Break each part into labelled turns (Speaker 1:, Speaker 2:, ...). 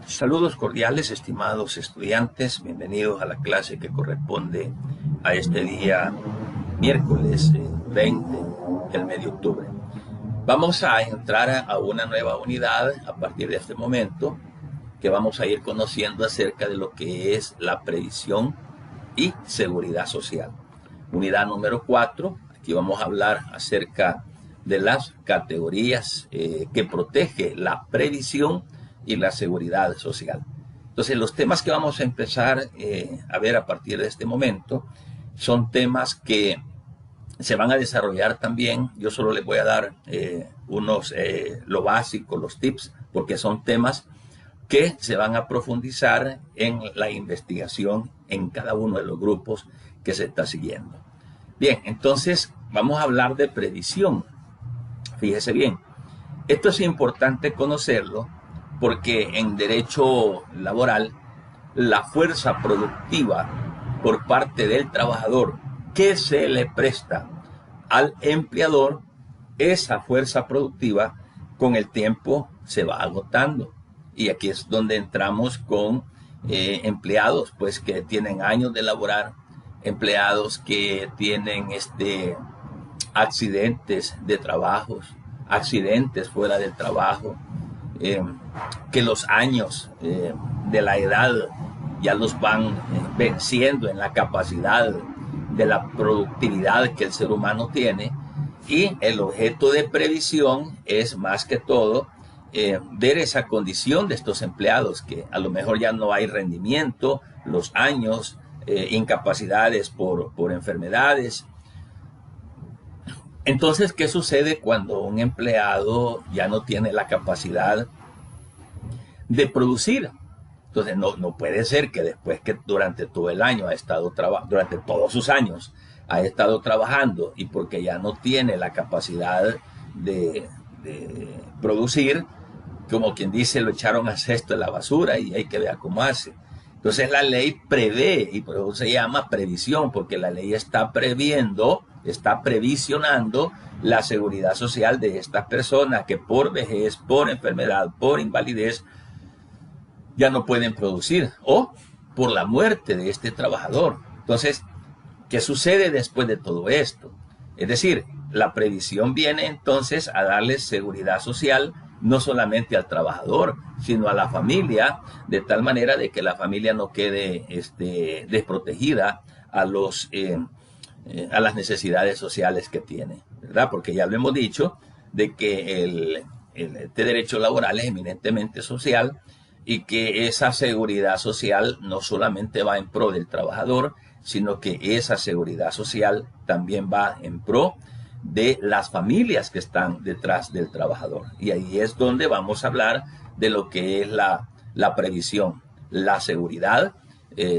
Speaker 1: Saludos cordiales, estimados estudiantes. Bienvenidos a la clase que corresponde a este día miércoles 20 del mes de octubre. Vamos a entrar a una nueva unidad a partir de este momento, que vamos a ir conociendo acerca de lo que es la previsión y seguridad social. Unidad número 4. Aquí vamos a hablar acerca de las categorías que protege la previsión y la seguridad social. Entonces, los temas que vamos a empezar a ver a partir de este momento son temas que se van a desarrollar también. Yo solo les voy a dar lo básico, los tips, porque son temas que se van a profundizar en la investigación en cada uno de los grupos que se está siguiendo. Bien, entonces vamos a hablar de previsión. Fíjese bien, esto es importante conocerlo porque en derecho laboral la fuerza productiva por parte del trabajador que se le presta al empleador, esa fuerza productiva con el tiempo se va agotando. Y aquí es donde entramos con empleados pues que tienen años de laborar, empleados que tienen accidentes de trabajos, accidentes fuera del trabajo, que los años de la edad ya los van venciendo en la capacidad de la productividad que el ser humano tiene, y el objeto de previsión es más que todo ver esa condición de estos empleados, que a lo mejor ya no hay rendimiento, los años, incapacidades por enfermedades. Entonces, ¿qué sucede cuando un empleado ya no tiene la capacidad de producir? Entonces, no puede ser que después que durante todo el año durante todos sus años ha estado trabajando, y porque ya no tiene la capacidad de producir, como quien dice, lo echaron a cesto de la basura y hay que ver cómo hace. Entonces la ley prevé, y por eso se llama previsión, porque la ley está previsionando la seguridad social de estas personas que por vejez, por enfermedad, por invalidez, ya no pueden producir, o por la muerte de este trabajador. Entonces, ¿qué sucede después de todo esto? Es decir, la previsión viene entonces a darle seguridad social no solamente al trabajador, sino a la familia, de tal manera de que la familia no quede desprotegida a las necesidades sociales que tiene, ¿verdad? Porque ya lo hemos dicho, de que este derecho laboral es eminentemente social, y que esa seguridad social no solamente va en pro del trabajador, sino que esa seguridad social también va en pro de las familias que están detrás del trabajador. Y ahí es donde vamos a hablar de lo que es la previsión, la seguridad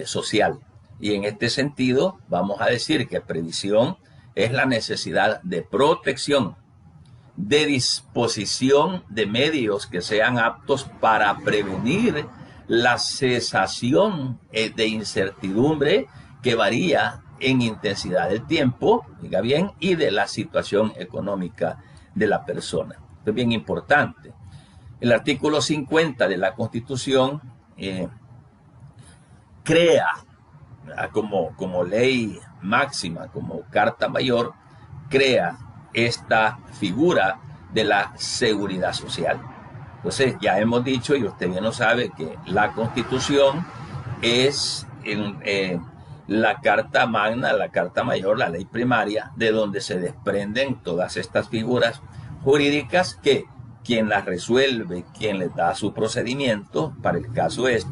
Speaker 1: social. Y en este sentido vamos a decir que previsión es la necesidad de protección, de disposición de medios que sean aptos para prevenir la cesación de incertidumbre que varía en intensidad del tiempo, diga bien, y de la situación económica de la persona. Esto es bien importante. El artículo 50 de la Constitución crea como ley máxima, como carta mayor, crea esta figura de la seguridad social. Entonces, ya hemos dicho, y usted bien lo sabe, que la Constitución es la carta magna, la carta mayor, la ley primaria, de donde se desprenden todas estas figuras jurídicas que quien las resuelve, quien les da su procedimiento, para el caso es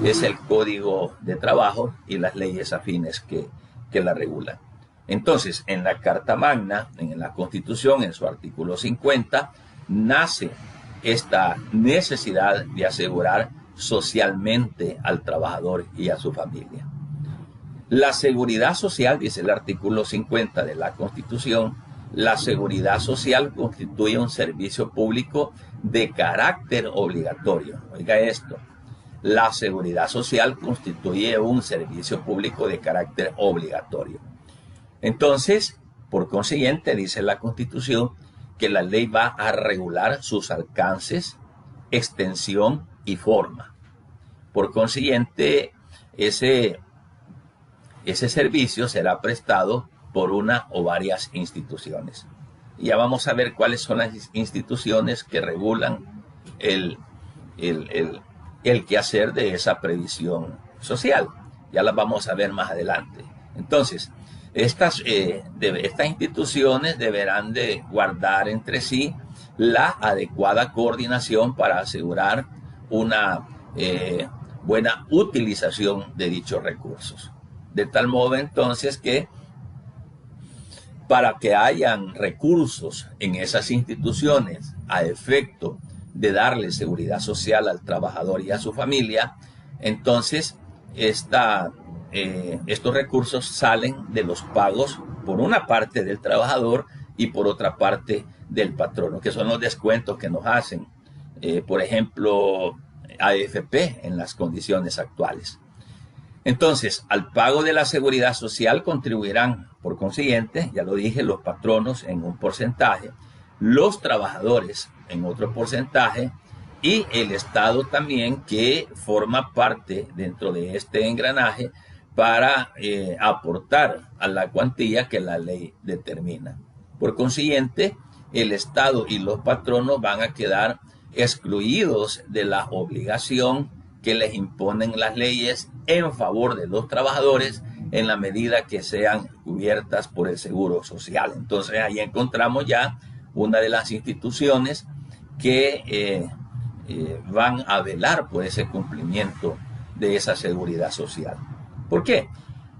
Speaker 1: el Código de Trabajo y las leyes afines que la regulan. Entonces, en la Carta Magna, en la Constitución, en su artículo 50, nace esta necesidad de asegurar socialmente al trabajador y a su familia. La seguridad social, dice el artículo 50 de la Constitución, la seguridad social constituye un servicio público de carácter obligatorio. Oiga esto, la seguridad social constituye un servicio público de carácter obligatorio. Entonces, por consiguiente, dice la Constitución que la ley va a regular sus alcances, extensión y forma. Por consiguiente, ese servicio será prestado por una o varias instituciones. Y ya vamos a ver cuáles son las instituciones que regulan el quehacer de esa previsión social. Ya las vamos a ver más adelante. Entonces, estas instituciones deberán de guardar entre sí la adecuada coordinación para asegurar una buena utilización de dichos recursos. De tal modo entonces que para que hayan recursos en esas instituciones a efecto de darle seguridad social al trabajador y a su familia, entonces estos recursos salen de los pagos por una parte del trabajador y por otra parte del patrono, que son los descuentos que nos hacen, por ejemplo, AFP en las condiciones actuales. Entonces, al pago de la seguridad social contribuirán, por consiguiente, ya lo dije, los patronos en un porcentaje, los trabajadores en otro porcentaje y el Estado también, que forma parte dentro de este engranaje para aportar a la cuantía que la ley determina. Por consiguiente, el Estado y los patronos van a quedar excluidos de la obligación que les imponen las leyes en favor de los trabajadores en la medida que sean cubiertas por el Seguro Social. Entonces ahí encontramos ya una de las instituciones que van a velar por ese cumplimiento de esa seguridad social. ¿Por qué?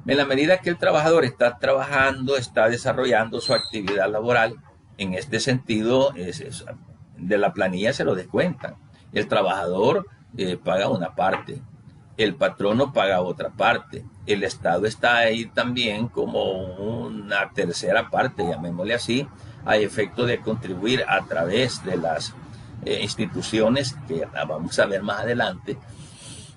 Speaker 1: En la medida que el trabajador está trabajando, está desarrollando su actividad laboral, en este sentido, de la planilla se lo descuentan. El trabajador paga una parte, el patrono paga otra parte, el Estado está ahí también como una tercera parte, llamémosle así, a efecto de contribuir a través de las instituciones, que vamos a ver más adelante,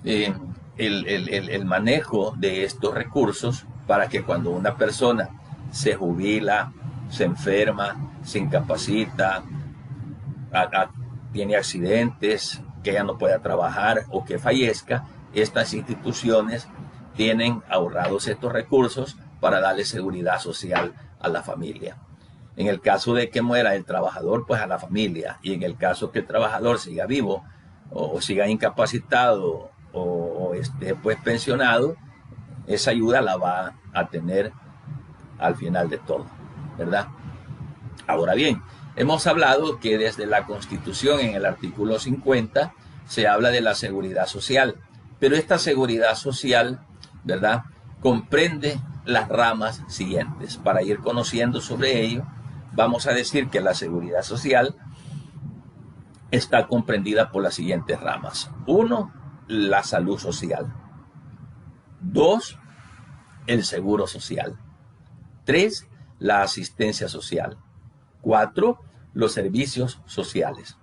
Speaker 1: el manejo de estos recursos para que cuando una persona se jubila, se enferma, se incapacita, tiene accidentes, que ya no pueda trabajar o que fallezca, estas instituciones tienen ahorrados estos recursos para darle seguridad social a la familia. En el caso de que muera el trabajador, pues a la familia. Y en el caso que el trabajador siga vivo o siga incapacitado o esté pues pensionado, esa ayuda la va a tener al final de todo, ¿verdad? Ahora bien, hemos hablado que desde la Constitución, en el artículo 50, se habla de la seguridad social. Pero esta seguridad social, ¿verdad?, comprende las ramas siguientes. Para ir conociendo sobre ello, vamos a decir que la seguridad social está comprendida por las siguientes ramas. 1, la salud social. 2, el seguro social. 3, la asistencia social. 4, los servicios sociales.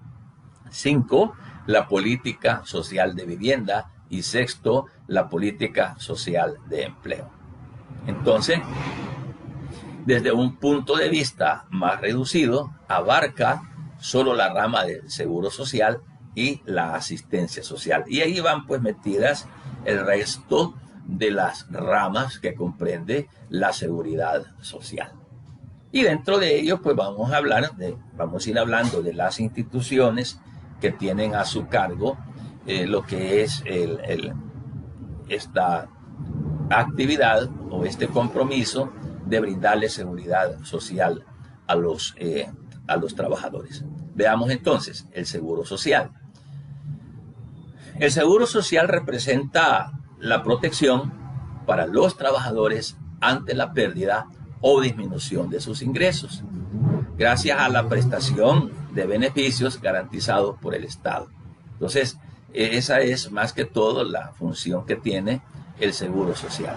Speaker 1: 5, la política social de vivienda. Y 6, la política social de empleo. Entonces, desde un punto de vista más reducido, abarca solo la rama del seguro social y la asistencia social. Y ahí van pues metidas el resto de las ramas que comprende la seguridad social. Y dentro de ello pues vamos a ir hablando de las instituciones que tienen a su cargo lo que es esta actividad o este compromiso de brindarle seguridad social a los trabajadores. Veamos entonces el seguro social. El seguro social representa la protección para los trabajadores ante la pérdida o disminución de sus ingresos, gracias a la prestación de beneficios garantizados por el Estado. Entonces, esa es más que todo la función que tiene el seguro social.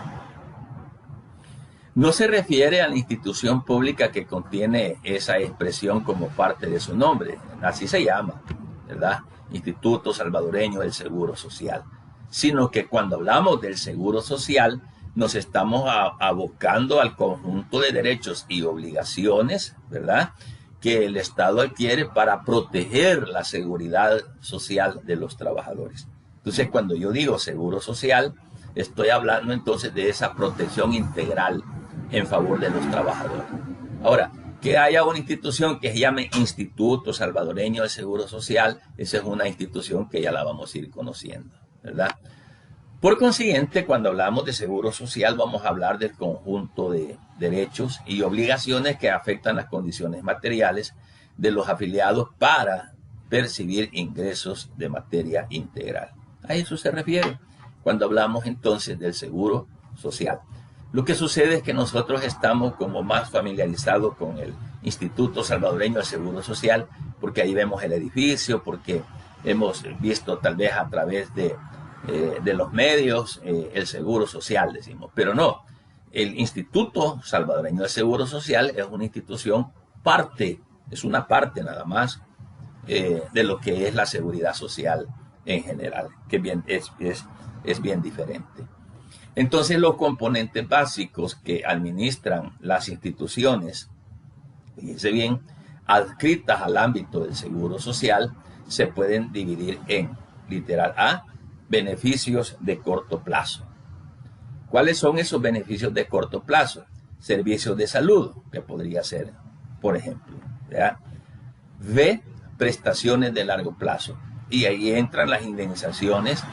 Speaker 1: No se refiere a la institución pública que contiene esa expresión como parte de su nombre, así se llama, ¿verdad? Instituto Salvadoreño del Seguro Social, sino que cuando hablamos del seguro social nos estamos abocando al conjunto de derechos y obligaciones, ¿verdad?, que el Estado adquiere para proteger la seguridad social de los trabajadores. Entonces, cuando yo digo seguro social, estoy hablando entonces de esa protección integral en favor de los trabajadores. Ahora, que haya una institución que se llame Instituto Salvadoreño de Seguro Social, esa es una institución que ya la vamos a ir conociendo, ¿verdad? Por consiguiente, cuando hablamos de seguro social, vamos a hablar del conjunto de derechos y obligaciones que afectan las condiciones materiales de los afiliados para percibir ingresos de materia integral. A eso se refiere cuando hablamos entonces del seguro social. Lo que sucede es que nosotros estamos como más familiarizados con el Instituto Salvadoreño de Seguro Social, porque ahí vemos el edificio, porque hemos visto tal vez a través de los medios el seguro social, decimos. Pero no, el Instituto Salvadoreño de Seguro Social es una institución parte, es una parte nada más de lo que es la seguridad social en general, que bien, es bien diferente. Entonces, los componentes básicos que administran las instituciones, fíjense bien, adscritas al ámbito del seguro social, se pueden dividir en, literal A, beneficios de corto plazo. ¿Cuáles son esos beneficios de corto plazo? Servicios de salud, que podría ser, por ejemplo, ¿verdad? B, prestaciones de largo plazo. Y ahí entran las indemnizaciones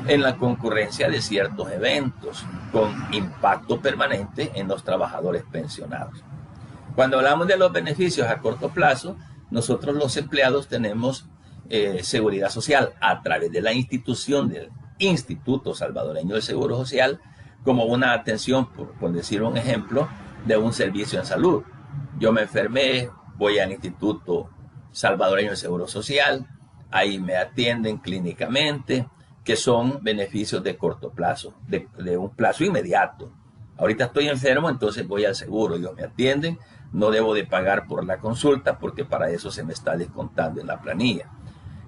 Speaker 1: en la concurrencia de ciertos eventos con impacto permanente en los trabajadores pensionados. Cuando hablamos de los beneficios a corto plazo, nosotros los empleados tenemos seguridad social a través de la institución del Instituto Salvadoreño de Seguro Social, como una atención, por decir un ejemplo, de un servicio en salud. Yo me enfermé, voy al Instituto Salvadoreño de Seguro Social, ahí me atienden clínicamente, que son beneficios de corto plazo, de un plazo inmediato. Ahorita estoy enfermo, entonces voy al seguro, ellos me atienden, no debo de pagar por la consulta porque para eso se me está descontando en la planilla.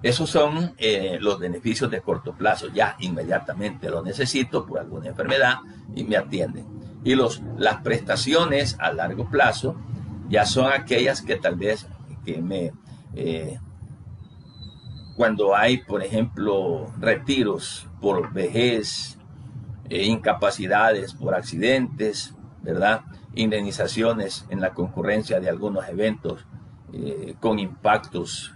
Speaker 1: Esos son los beneficios de corto plazo, ya inmediatamente lo necesito por alguna enfermedad y me atienden. Y las prestaciones a largo plazo ya son aquellas que tal vez cuando hay, por ejemplo, retiros por vejez, incapacidades por accidentes, ¿verdad? Indemnizaciones en la concurrencia de algunos eventos con impactos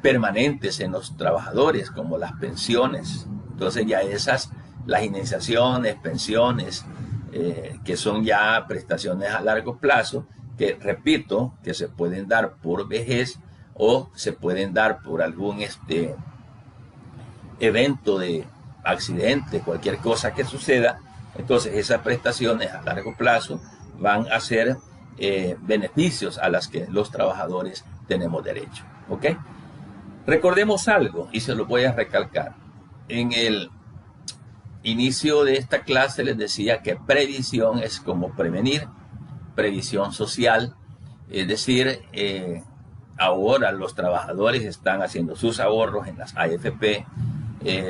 Speaker 1: permanentes en los trabajadores, como las pensiones. Entonces ya las indemnizaciones, pensiones, que son ya prestaciones a largo plazo, que repito, que se pueden dar por vejez o se pueden dar por algún evento de accidente, cualquier cosa que suceda. Entonces esas prestaciones a largo plazo van a ser beneficios a las que los trabajadores tenemos derecho. ¿Ok? Recordemos algo y se lo voy a recalcar. En el inicio de esta clase les decía que previsión es como prevenir, previsión social, es decir, ahora los trabajadores están haciendo sus ahorros en las AFP,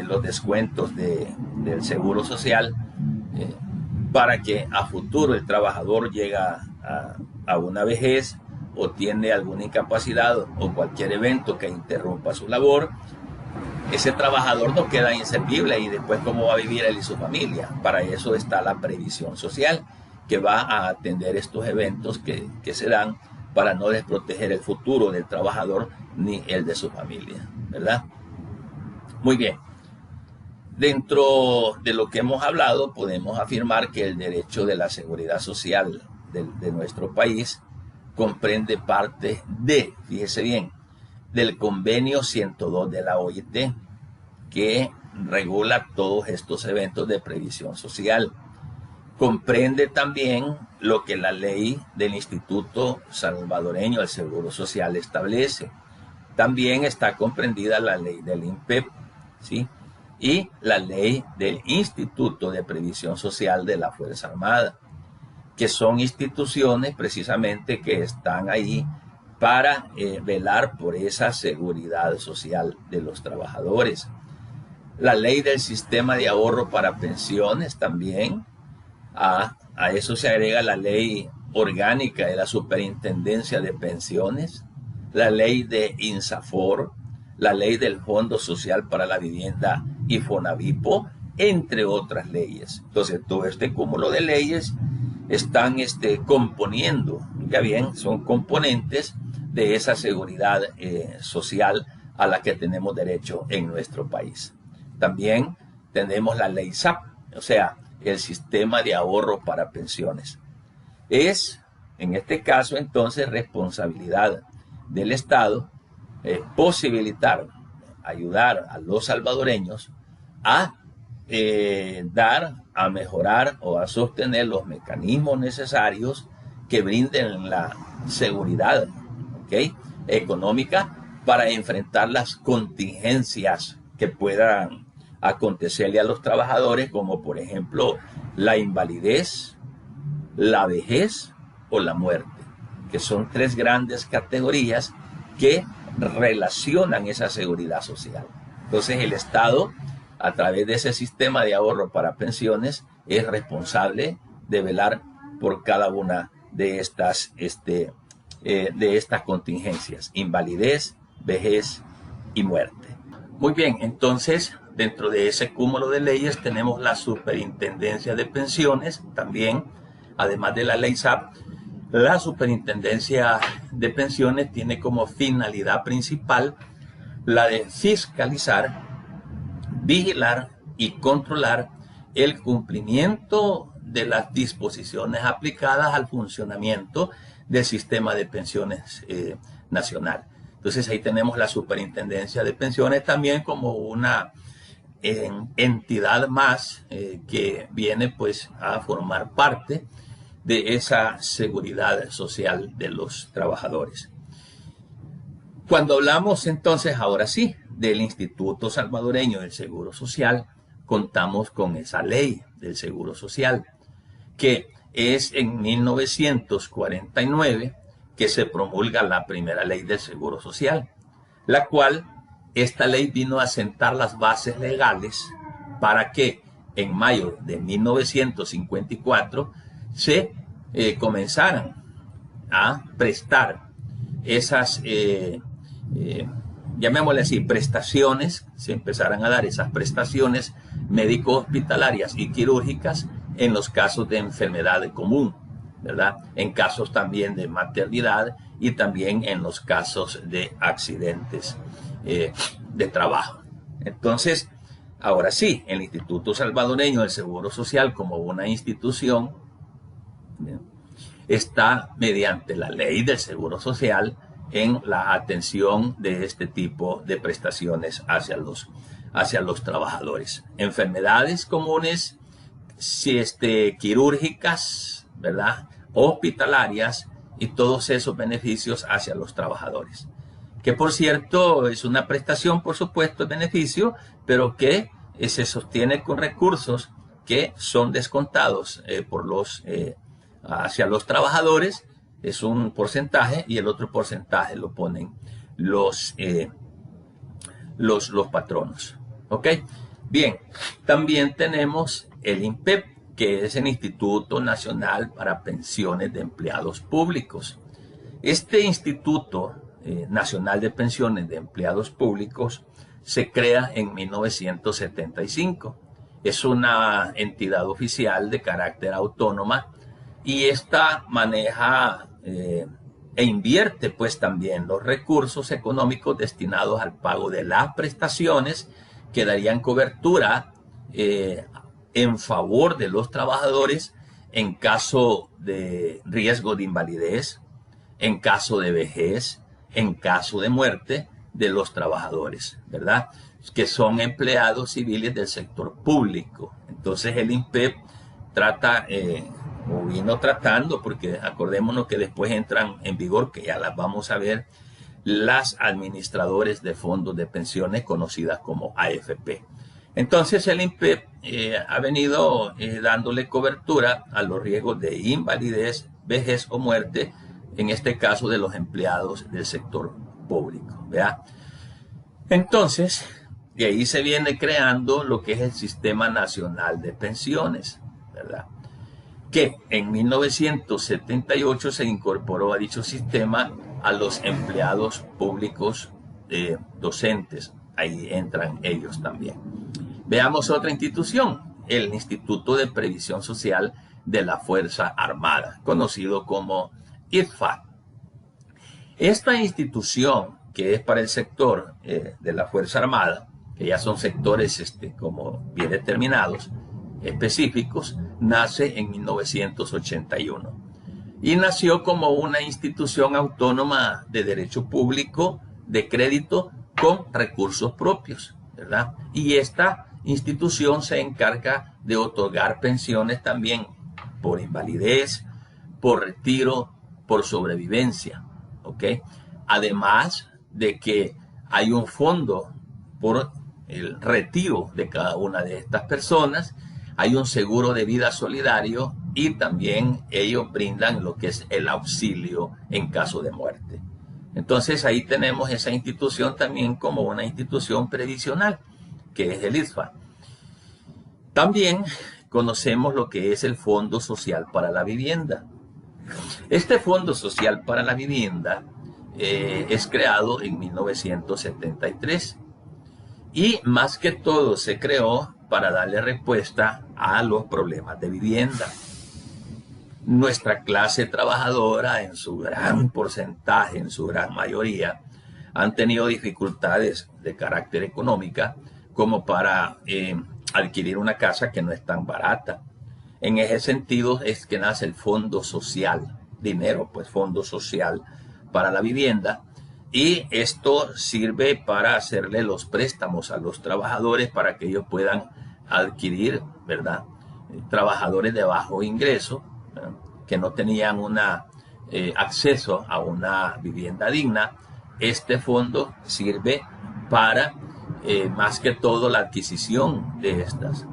Speaker 1: los descuentos del seguro social, para que a futuro el trabajador llega a una vejez o tiene alguna incapacidad o cualquier evento que interrumpa su labor, ese trabajador no queda inservible y después cómo va a vivir él y su familia. Para eso está la previsión social, que va a atender estos eventos que se dan para no desproteger el futuro del trabajador ni el de su familia, ¿verdad? Muy bien. Dentro de lo que hemos hablado, podemos afirmar que el derecho de la seguridad social de nuestro país comprende parte fíjese bien, del convenio 102 de la OIT, que regula todos estos eventos de previsión social. Comprende también lo que la ley del Instituto Salvadoreño del Seguro Social establece. También está comprendida la ley del INPEP, ¿sí? Y la ley del Instituto de Previsión Social de la Fuerza Armada, que son instituciones precisamente que están ahí para velar por esa seguridad social de los trabajadores. La ley del sistema de ahorro para pensiones también. A eso se agrega la ley orgánica de la Superintendencia de Pensiones, la ley de INSAFOR, la ley del Fondo Social para la Vivienda y Fonavipo, entre otras leyes. Entonces, todo este cúmulo de leyes están componiendo, ya bien, son componentes de esa seguridad social a la que tenemos derecho en nuestro país. También tenemos la ley SAP, o sea, el sistema de ahorro para pensiones. Es, en este caso, entonces, responsabilidad del Estado posibilitar, ayudar a los salvadoreños a a mejorar o a sostener los mecanismos necesarios que brinden la seguridad, ¿okay?, económica para enfrentar las contingencias que puedan acontecerle a los trabajadores, como por ejemplo la invalidez, la vejez o la muerte, que son tres grandes categorías que relacionan esa seguridad social. Entonces el Estado, a través de ese sistema de ahorro para pensiones, es responsable de velar por cada una de estas contingencias: invalidez, vejez y muerte. Muy bien, entonces dentro de ese cúmulo de leyes tenemos la Superintendencia de Pensiones también, además de la ley SAP. La Superintendencia de Pensiones tiene como finalidad principal la de fiscalizar, vigilar y controlar el cumplimiento de las disposiciones aplicadas al funcionamiento del sistema de pensiones nacional. Entonces ahí tenemos la Superintendencia de Pensiones también como una entidad más que viene pues a formar parte de esa seguridad social de los trabajadores. Cuando hablamos entonces, ahora sí, del Instituto Salvadoreño del Seguro Social, contamos con esa ley del Seguro Social, que es en 1949 que se promulga la primera ley del Seguro Social, la cual, esta ley vino a sentar las bases legales para que en mayo de 1954 se comenzaran a prestar esas llamémosle así, prestaciones, se empezarán a dar esas prestaciones médico-hospitalarias y quirúrgicas en los casos de enfermedad común, ¿verdad? En casos también de maternidad y también en los casos de accidentes de trabajo. Entonces, ahora sí, el Instituto Salvadoreño del Seguro Social, como una institución, está mediante la ley del Seguro Social en la atención de este tipo de prestaciones hacia los trabajadores. Enfermedades comunes, quirúrgicas, ¿verdad?, hospitalarias, y todos esos beneficios hacia los trabajadores. Que por cierto es una prestación, por supuesto, de beneficio, pero que se sostiene con recursos que son descontados hacia los trabajadores. Es un porcentaje y el otro porcentaje lo ponen los patronos. ¿Ok? Bien, también tenemos el INPEP, que es el Instituto Nacional para Pensiones de Empleados Públicos. Este Instituto Nacional de Pensiones de Empleados Públicos se crea en 1975. Es una entidad oficial de carácter autónoma y esta maneja e invierte pues también los recursos económicos destinados al pago de las prestaciones que darían cobertura en favor de los trabajadores en caso de riesgo de invalidez, en caso de vejez, en caso de muerte de los trabajadores, ¿verdad?, que son empleados civiles del sector público. Entonces el INPEP trata, o vino tratando, porque acordémonos que después entran en vigor, que ya las vamos a ver, las administradores de fondos de pensiones conocidas como AFP. Entonces el INPEP ha venido dándole cobertura a los riesgos de invalidez, vejez o muerte, en este caso de los empleados del sector público, ¿verdad? Entonces, de ahí se viene creando lo que es el Sistema Nacional de Pensiones, ¿verdad?, que en 1978 se incorporó a dicho sistema a los empleados públicos docentes, ahí entran ellos también. Veamos otra institución, el Instituto de Previsión Social de la Fuerza Armada, conocido como ITFA. Esta institución, que es para el sector de la Fuerza Armada, que ya son sectores como bien determinados, específicos, nace en 1981 y nació como una institución autónoma de derecho público de crédito con recursos propios, ¿verdad? Y esta institución se encarga de otorgar pensiones también por invalidez, por retiro, por sobrevivencia, ¿ok? Además de que hay un fondo por el retiro de cada una de estas personas, hay un seguro de vida solidario y también ellos brindan lo que es el auxilio en caso de muerte. Entonces ahí tenemos esa institución también como una institución previsional, que es el ITFA. También conocemos lo que es el Fondo Social para la Vivienda. Este Fondo Social para la Vivienda es creado en 1973 y más que todo se creó para darle respuesta a los problemas de vivienda. Nuestra clase trabajadora en su gran porcentaje, en su gran mayoría, han tenido dificultades de carácter económica como para adquirir una casa que no es tan barata. En ese sentido es que nace el Fondo Social, dinero, pues Fondo Social para la Vivienda, y esto sirve para hacerle los préstamos a los trabajadores para que ellos puedan adquirir, ¿verdad? Trabajadores de bajo ingreso, ¿verdad?, que no tenían acceso a una vivienda digna. Este fondo sirve para más que todo la adquisición de estas.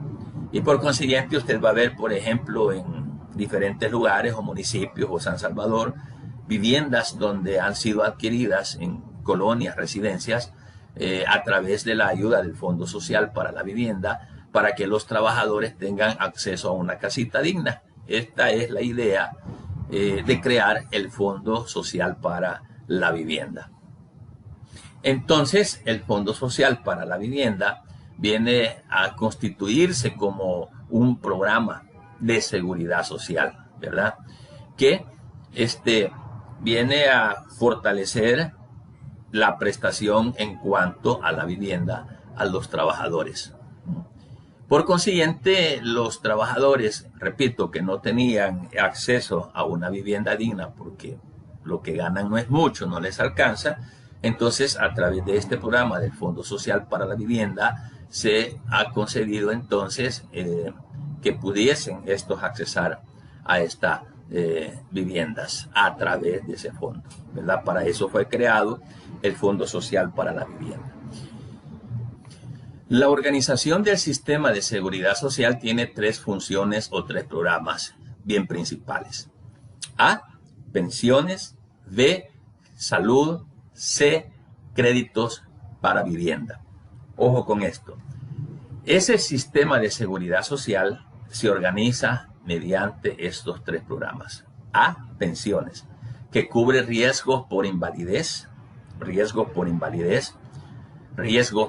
Speaker 1: Y por consiguiente usted va a ver, por ejemplo, en diferentes lugares o municipios o San Salvador, viviendas donde han sido adquiridas en colonias, residencias, a través de la ayuda del Fondo Social para la Vivienda, para que los trabajadores tengan acceso a una casita digna. Esta es la idea de crear el Fondo Social para la Vivienda. Entonces, el Fondo Social para la Vivienda viene a constituirse como un programa de seguridad social, ¿verdad? Que viene a fortalecer la prestación en cuanto a la vivienda a los trabajadores. Por consiguiente, los trabajadores, repito, que no tenían acceso a una vivienda digna porque lo que ganan no es mucho, no les alcanza, entonces a través de este programa del Fondo Social para la Vivienda se ha concedido entonces que pudiesen estos accesar a estas viviendas a través de ese fondo, ¿verdad? Para eso fue creado el Fondo Social para la Vivienda. La organización del sistema de seguridad social tiene tres funciones o tres programas bien principales. A, pensiones. B, salud. C, créditos para vivienda. Ojo con esto. Ese sistema de seguridad social se organiza mediante estos tres programas. A, pensiones, que cubre riesgos por invalidez, riesgos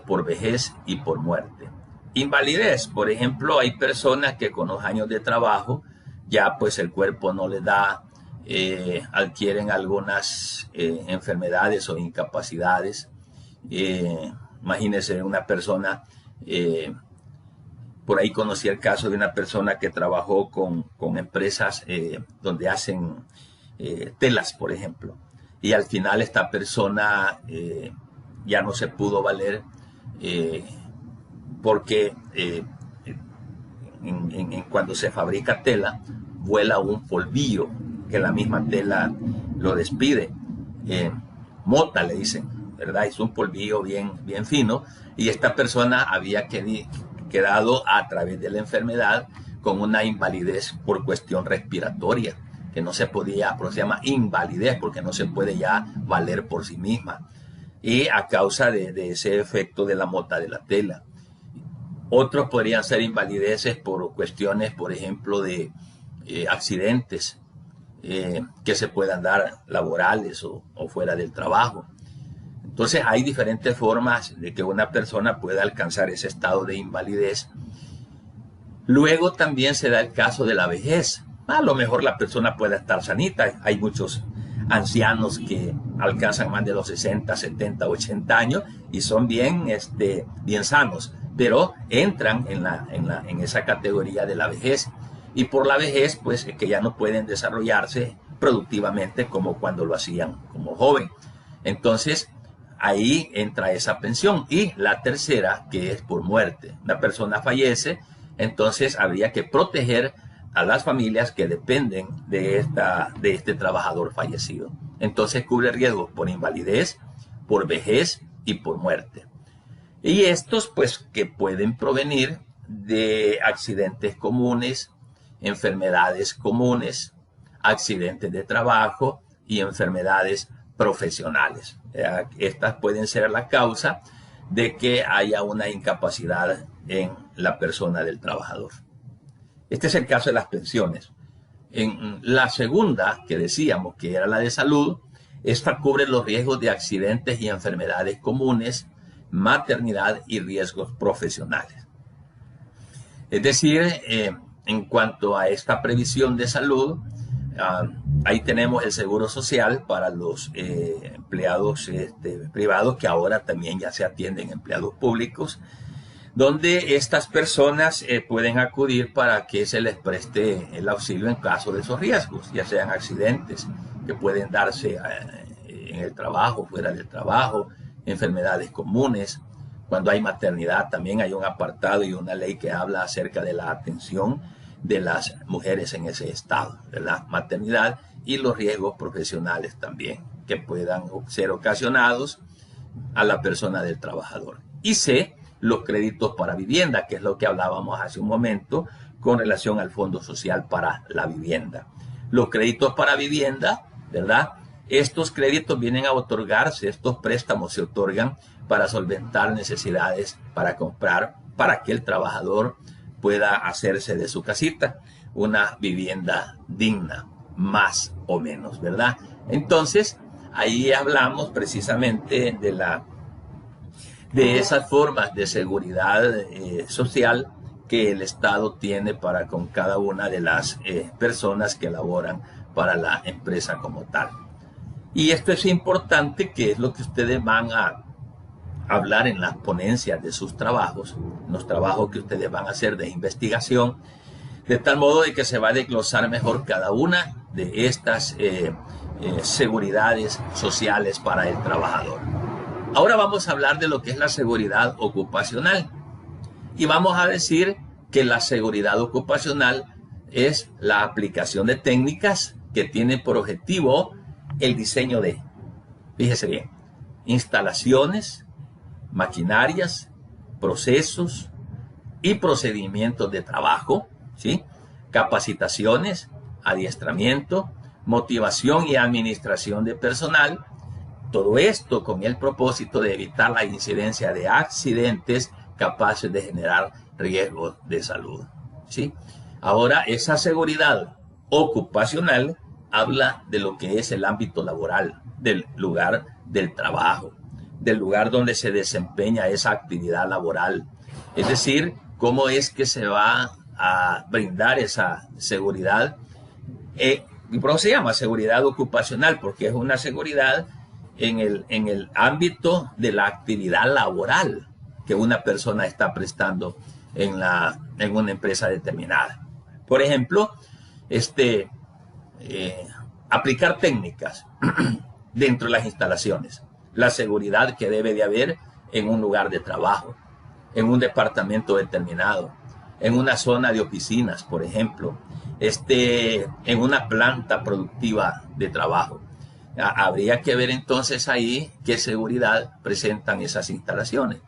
Speaker 1: por vejez y por muerte. Invalidez, por ejemplo, hay personas que con los años de trabajo ya pues el cuerpo no les da, adquieren algunas enfermedades o incapacidades. Imagínense una persona, por ahí conocí el caso de una persona que trabajó con empresas donde hacen telas, por ejemplo, y al final esta persona ya no se pudo valer porque cuando se fabrica tela vuela un polvillo que la misma tela lo despide, mota le dicen, ¿verdad? Es un polvillo bien fino, y esta persona había quedado a través de la enfermedad con una invalidez por cuestión respiratoria, que no se podía, pero se llama invalidez porque no se puede ya valer por sí misma, y a causa de ese efecto de la mota de la tela. Otros podrían ser invalideces por cuestiones, por ejemplo, de accidentes que se puedan dar laborales o fuera del trabajo. Entonces hay diferentes formas de que una persona pueda alcanzar ese estado de invalidez. Luego también se da el caso de la vejez. A lo mejor la persona puede estar sanita. Hay muchos ancianos que alcanzan más de los 60, 70, 80 años y son bien sanos, pero entran en esa categoría de la vejez. Y por la vejez, pues es que ya no pueden desarrollarse productivamente como cuando lo hacían como joven. Entonces, ahí entra esa pensión. Y la tercera, que es por muerte. Una persona fallece, entonces habría que proteger a las familias que dependen de este trabajador fallecido. Entonces cubre riesgos por invalidez, por vejez y por muerte. Y estos pues que pueden provenir de accidentes comunes, enfermedades comunes, accidentes de trabajo y enfermedades profesionales. Estas pueden ser la causa de que haya una incapacidad en la persona del trabajador. Este es el caso de las pensiones. En la segunda, que decíamos que era la de salud, esta cubre los riesgos de accidentes y enfermedades comunes, maternidad y riesgos profesionales. Es decir, en cuanto a esta previsión de salud, ahí tenemos el seguro social para los empleados privados, que ahora también ya se atienden empleados públicos, donde estas personas pueden acudir para que se les preste el auxilio en caso de esos riesgos, ya sean accidentes que pueden darse en el trabajo, fuera del trabajo, enfermedades comunes. Cuando hay maternidad también hay un apartado y una ley que habla acerca de la atención de las mujeres en ese estado, de la maternidad y los riesgos profesionales también que puedan ser ocasionados a la persona del trabajador. Y C, los créditos para vivienda, que es lo que hablábamos hace un momento con relación al Fondo Social para la Vivienda. Los créditos para vivienda, ¿verdad? Estos créditos vienen a otorgarse, estos préstamos se otorgan para solventar necesidades para comprar, para que el trabajador pueda hacerse de su casita una vivienda digna, más o menos, ¿verdad? Entonces, ahí hablamos precisamente de esas formas de seguridad social que el Estado tiene para con cada una de las personas que laboran para la empresa como tal. Y esto es importante, que es lo que ustedes van a hablar en las ponencias de sus trabajos, los trabajos que ustedes van a hacer de investigación, de tal modo de que se va a desglosar mejor cada una de estas seguridades sociales para el trabajador. Ahora vamos a hablar de lo que es la seguridad ocupacional. Y vamos a decir que la seguridad ocupacional es la aplicación de técnicas que tienen por objetivo el diseño de, fíjese bien, instalaciones, maquinarias, procesos y procedimientos de trabajo, ¿sí? Capacitaciones, adiestramiento, motivación y administración de personal. Todo esto con el propósito de evitar la incidencia de accidentes capaces de generar riesgos de salud, ¿sí? Ahora, esa seguridad ocupacional habla de lo que es el ámbito laboral, del lugar del trabajo, del lugar donde se desempeña esa actividad laboral. Es decir, cómo es que se va a brindar esa seguridad. Y por eso se llama seguridad ocupacional, porque es una seguridad en el ámbito de la actividad laboral que una persona está prestando en una empresa determinada. Por ejemplo, aplicar técnicas dentro de las instalaciones, la seguridad que debe de haber en un lugar de trabajo, en un departamento determinado, en una zona de oficinas, por ejemplo, en una planta productiva de trabajo. Habría que ver entonces ahí qué seguridad presentan esas instalaciones.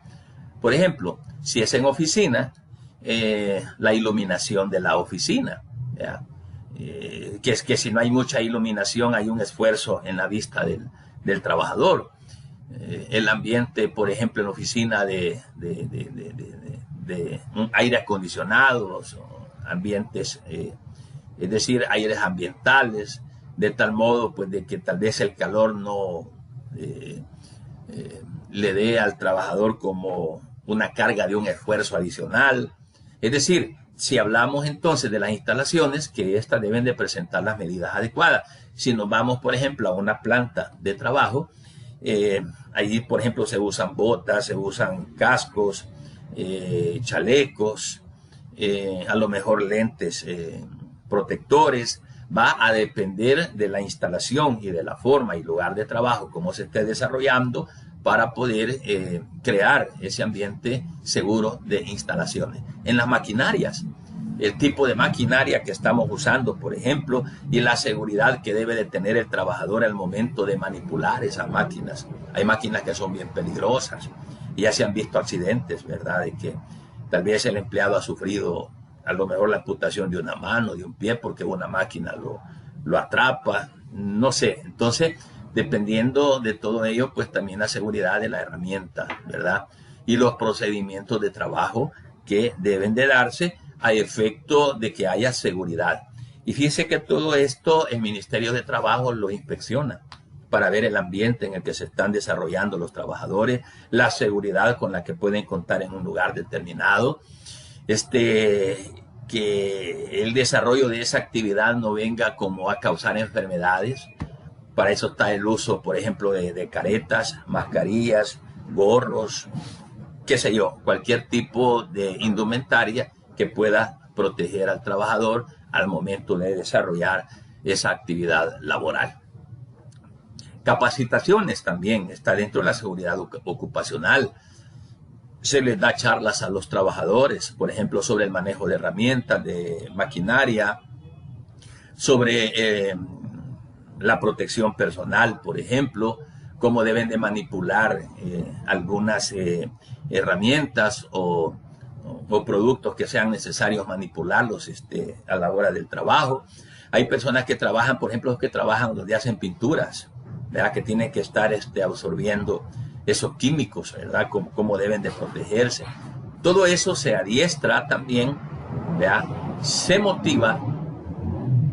Speaker 1: Por ejemplo, si es en oficina, la iluminación de la oficina, que es que si no hay mucha iluminación hay un esfuerzo en la vista del trabajador. El ambiente, por ejemplo, en la oficina de aire acondicionado, ambientes, es decir, aires ambientales, de tal modo pues de que tal vez el calor no le dé al trabajador como una carga de un esfuerzo adicional. Es decir, si hablamos entonces de las instalaciones, que éstas deben de presentar las medidas adecuadas. Si nos vamos, por ejemplo, a una planta de trabajo, allí, por ejemplo, se usan botas, se usan cascos, chalecos, a lo mejor lentes protectores. Va a depender de la instalación y de la forma y lugar de trabajo, cómo se esté desarrollando, para poder crear ese ambiente seguro de instalaciones. En las maquinarias, el tipo de maquinaria que estamos usando, por ejemplo, y la seguridad que debe de tener el trabajador al momento de manipular esas máquinas. Hay máquinas que son bien peligrosas y ya se han visto accidentes, ¿verdad? De que tal vez el empleado ha sufrido a lo mejor la amputación de una mano, de un pie, porque una máquina lo atrapa, no sé. Entonces, dependiendo de todo ello, pues también la seguridad de la herramienta, ¿verdad? Y los procedimientos de trabajo que deben de darse a efecto de que haya seguridad. Y fíjese que todo esto el Ministerio de Trabajo lo inspecciona para ver el ambiente en el que se están desarrollando los trabajadores, la seguridad con la que pueden contar en un lugar determinado, que el desarrollo de esa actividad no venga como a causar enfermedades. Para eso está el uso, por ejemplo, de caretas, mascarillas, gorros, qué sé yo, cualquier tipo de indumentaria que pueda proteger al trabajador al momento de desarrollar esa actividad laboral. Capacitaciones también está dentro de la seguridad ocupacional. Se les da charlas a los trabajadores, por ejemplo, sobre el manejo de herramientas, de maquinaria, sobre la protección personal, por ejemplo, cómo deben de manipular algunas herramientas o productos que sean necesarios manipularlos a la hora del trabajo. Hay personas que trabajan, por ejemplo, que trabajan donde hacen pinturas, ¿verdad? Que tienen que estar absorbiendo esos químicos, ¿verdad? Cómo deben de protegerse. Todo eso se adiestra también, ¿verdad? Se motiva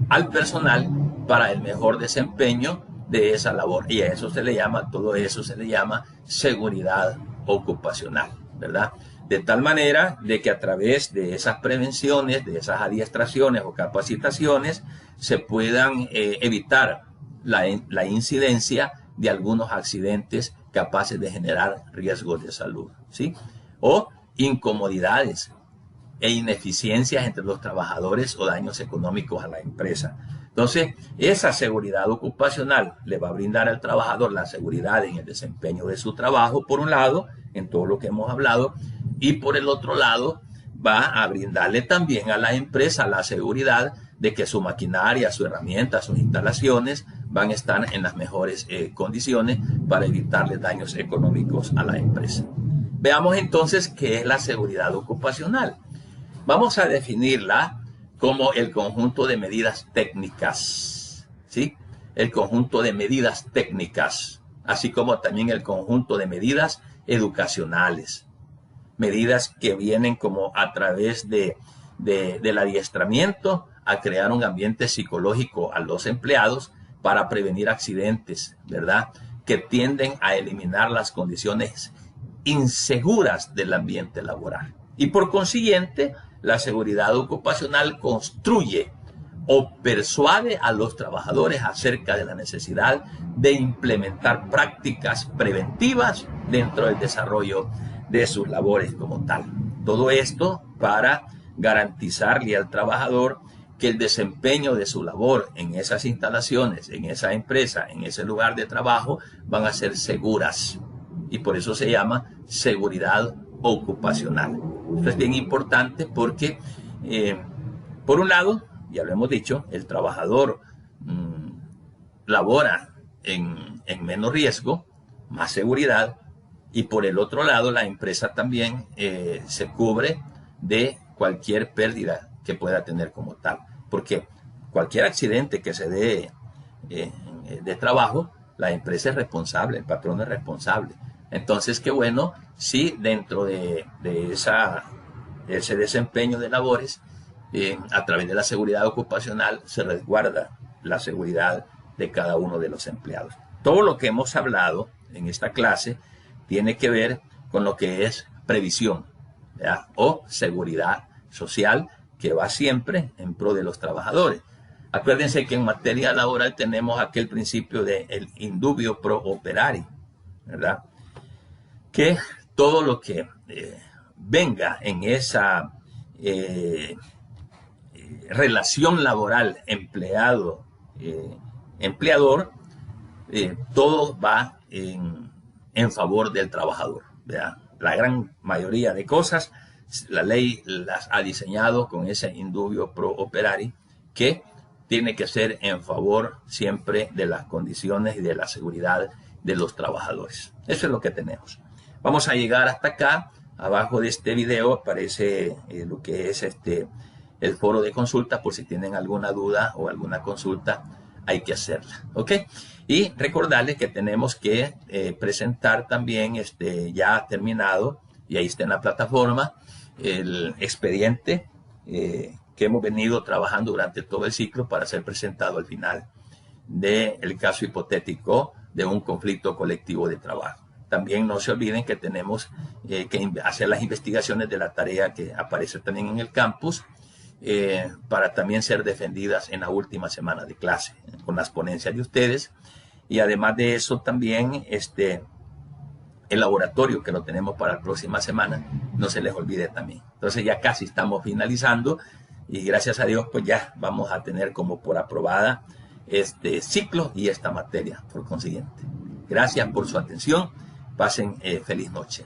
Speaker 1: al personal para el mejor desempeño de esa labor. Y a eso se le llama, todo eso se le llama seguridad ocupacional, ¿verdad? De tal manera de que a través de esas prevenciones, de esas adiestraciones o capacitaciones, se puedan evitar la incidencia de algunos accidentes capaces de generar riesgos de salud, ¿sí? O incomodidades e ineficiencias entre los trabajadores o daños económicos a la empresa. Entonces, esa seguridad ocupacional le va a brindar al trabajador la seguridad en el desempeño de su trabajo, por un lado, en todo lo que hemos hablado, y por el otro lado, va a brindarle también a la empresa la seguridad de que su maquinaria, su herramienta, sus instalaciones van a estar en las mejores condiciones para evitarle daños económicos a la empresa. Veamos entonces qué es la seguridad ocupacional. Vamos a definirla como el conjunto de medidas técnicas, ¿sí? El conjunto de medidas técnicas, así como también el conjunto de medidas educacionales. Medidas que vienen como a través del adiestramiento a crear un ambiente psicológico a los empleados para prevenir accidentes, ¿verdad? Que tienden a eliminar las condiciones inseguras del ambiente laboral. Y por consiguiente, la seguridad ocupacional construye o persuade a los trabajadores acerca de la necesidad de implementar prácticas preventivas dentro del desarrollo de sus labores como tal. Todo esto para garantizarle al trabajador que el desempeño de su labor en esas instalaciones, en esa empresa, en ese lugar de trabajo, van a ser seguras. Y por eso se llama seguridad ocupacional. Esto es bien importante porque, por un lado, ya lo hemos dicho, el trabajador labora en menos riesgo, más seguridad, y por el otro lado, la empresa también se cubre de cualquier pérdida que pueda tener como tal. Porque cualquier accidente que se dé de trabajo, la empresa es responsable, el patrón es responsable. Entonces, qué bueno si dentro de ese desempeño de labores, a través de la seguridad ocupacional, se resguarda la seguridad de cada uno de los empleados. Todo lo que hemos hablado en esta clase tiene que ver con lo que es previsión, ¿verdad? O seguridad social, que va siempre en pro de los trabajadores. Acuérdense que en materia laboral tenemos aquel principio del indubio pro operari, ¿verdad? Que todo lo que venga en esa relación laboral empleado-empleador, todo va en favor del trabajador, ¿verdad? La gran mayoría de cosas, la ley las ha diseñado con ese indubio pro operari, que tiene que ser en favor siempre de las condiciones y de la seguridad de los trabajadores. Eso es lo que tenemos. Vamos a llegar hasta acá. Abajo de este video aparece lo que es el foro de consulta. Por si tienen alguna duda o alguna consulta, hay que hacerla, ¿ok? Y recordarles que tenemos que presentar también, ya terminado, y ahí está en la plataforma, el expediente que hemos venido trabajando durante todo el ciclo para ser presentado al final del caso hipotético de un conflicto colectivo de trabajo. También no se olviden que tenemos que hacer las investigaciones de la tarea que aparece también en el campus, para también ser defendidas en la última semana de clase con las ponencias de ustedes. Y además de eso también el laboratorio que lo tenemos para la próxima semana, no se les olvide también. Entonces ya casi estamos finalizando y gracias a Dios pues ya vamos a tener como por aprobada este ciclo y esta materia por consiguiente. Gracias por su atención. Pasen feliz noche.